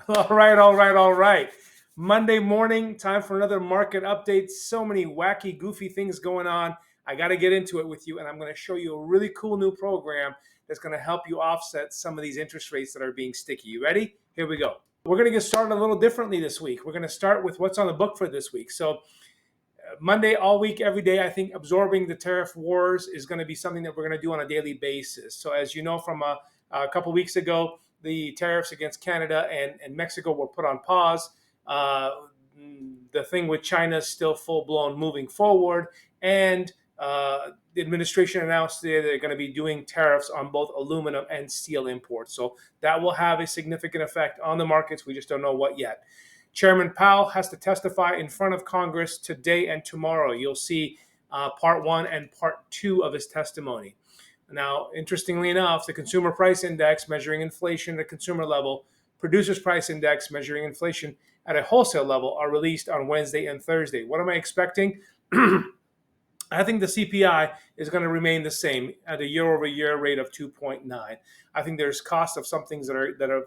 All right. Monday morning, time for another market update. So many wacky, goofy things going on. I got to get into it with you, and I'm going to show you a really cool new program that's going to help you offset some of these interest rates that are being sticky. You ready? Here we go. We're going to get started a little differently this week. We're going to start with what's on the book for this week. So, Monday, all week, every day, I think absorbing the tariff wars is going to be something that we're going to do on a daily basis. So, as you know from a couple weeks ago, the tariffs against Canada and Mexico were put on pause. Uh, the thing with China is still full blown moving forward. And the administration announced they're going to be doing tariffs on both aluminum and steel imports. So that will have a significant effect on the markets. We just don't know what yet. Chairman Powell has to testify in front of Congress today and tomorrow. You'll see part one and part two of his testimony. Now, interestingly enough, the consumer price index measuring inflation at a consumer level, producers price index measuring inflation at a wholesale level are released on Wednesday and Thursday. What am I expecting? I think the CPI is going to remain the same at a year-over-year rate of 2.9. I think there's cost of some things that have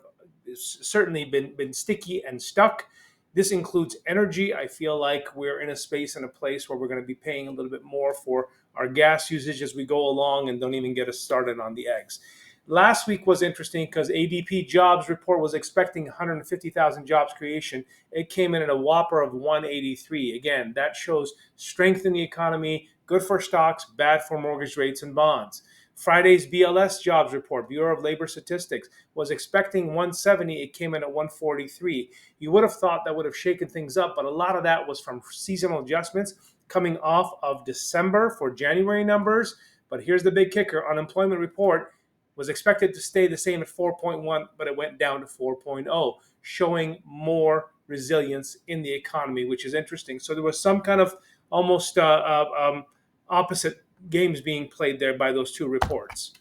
certainly been sticky and stuck. This includes energy. I feel like we're in a space and a place where we're going to be paying a little bit more for our gas usage as we go along, and don't even get us started on the eggs. Last week was interesting because ADP jobs report was expecting 150,000 jobs creation. It came in at a whopper of 183. Again, that shows strength in the economy, good for stocks, bad for mortgage rates and bonds. Friday's BLS jobs report, Bureau of Labor Statistics, was expecting 170. It came in at 143. You would have thought that would have shaken things up, but a lot of that was from seasonal adjustments coming off of December for January numbers. But here's the big kicker. Unemployment report was expected to stay the same at 4.1, but it went down to 4.0, showing more resilience in the economy, which is interesting. So there was some kind of almost opposite games being played there by those two reports.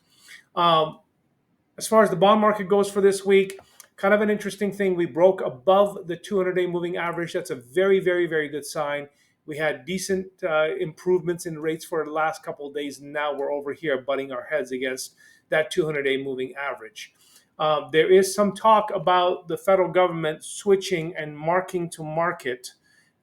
As far as the bond market goes for this week, kind of an interesting thing. We broke above the 200-day moving average. That's a very, very, very good sign. We had decent improvements in rates for the last couple of days. And now we're over here butting our heads against that 200-day moving average. There is some talk about the federal government switching and marking to market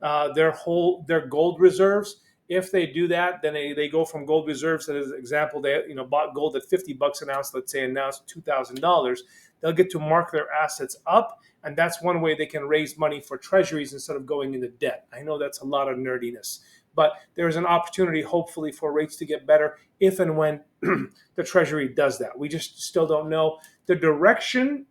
their gold reserves. If they do that, then they go from gold reserves. As an example, they bought gold at $50 an ounce. Let's say, and now it's $2,000. They'll get to mark their assets up, and that's one way they can raise money for treasuries instead of going into debt. I know that's a lot of nerdiness, but there's an opportunity, hopefully, for rates to get better if and when the treasury does that. We just still don't know the direction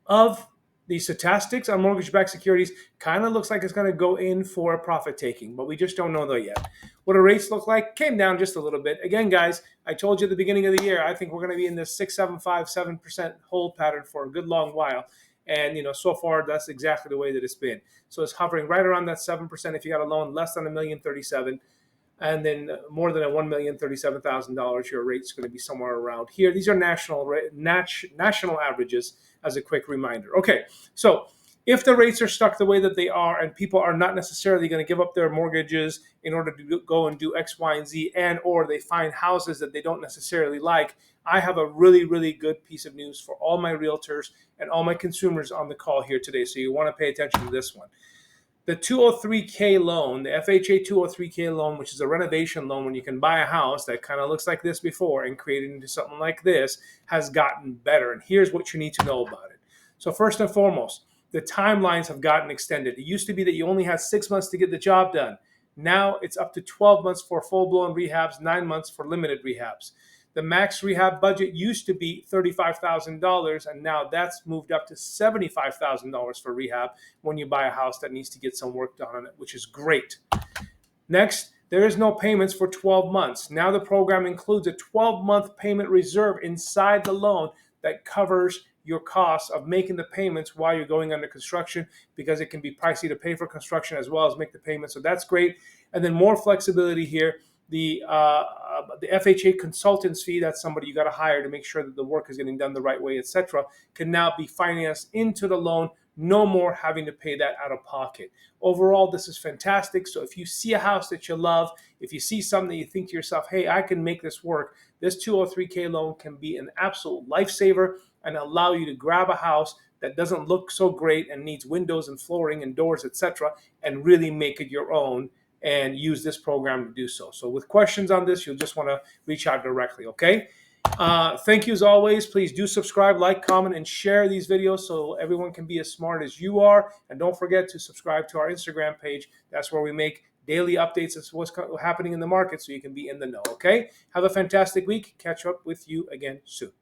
of the statistics on mortgage-backed securities. Kind of looks like it's going to go in for a profit taking, but we just don't know that yet. What do rates look like? Came down just a little bit. Again, guys, I told you at the beginning of the year, I think we're going to be in this 7% hold pattern for a good long while. And so far that's exactly the way that it's been. So it's hovering right around that 7%. If you got a loan less than $1,037,000, and then more than $1,037,000, your rate's going to be somewhere around here. These are national averages, as a quick reminder. Okay, so if the rates are stuck the way that they are, and people are not necessarily going to give up their mortgages in order to go and do X, Y, and Z, and or they find houses that they don't necessarily like, I have a really, really good piece of news for all my realtors and all my consumers on the call here today. So you want to pay attention to this one. The 203K loan, the FHA 203K loan, which is a renovation loan when you can buy a house that kind of looks like this before and create it into something like this, has gotten better. And here's what you need to know about it. So first and foremost, the timelines have gotten extended. It used to be that you only had 6 months to get the job done. Now it's up to 12 months for full-blown rehabs, 9 months for limited rehabs. The max rehab budget used to be $35,000, and now that's moved up to $75,000 for rehab when you buy a house that needs to get some work done on it, which is great. Next, there is no payments for 12 months. Now the program includes a 12-month payment reserve inside the loan that covers your costs of making the payments while you're going under construction, because it can be pricey to pay for construction as well as make the payments. So that's great. And then more flexibility here. The FHA consultant's fee, that's somebody you got to hire to make sure that the work is getting done the right way, etc., can now be financed into the loan. No more having to pay that out of pocket. Overall, this is fantastic. So if you see a house that you love, if you see something that you think to yourself, hey, I can make this work, this 203K loan can be an absolute lifesaver. and allow you to grab a house that doesn't look so great and needs windows and flooring and doors, etc., and really make it your own and use this program to do so. So with questions on this, you'll just want to reach out directly, okay? Thank you as always. Please do subscribe, like, comment, and share these videos so everyone can be as smart as you are. And don't forget to subscribe to our Instagram page. That's where we make daily updates as to what's happening in the market so you can be in the know, okay? Have a fantastic week. Catch up with you again soon.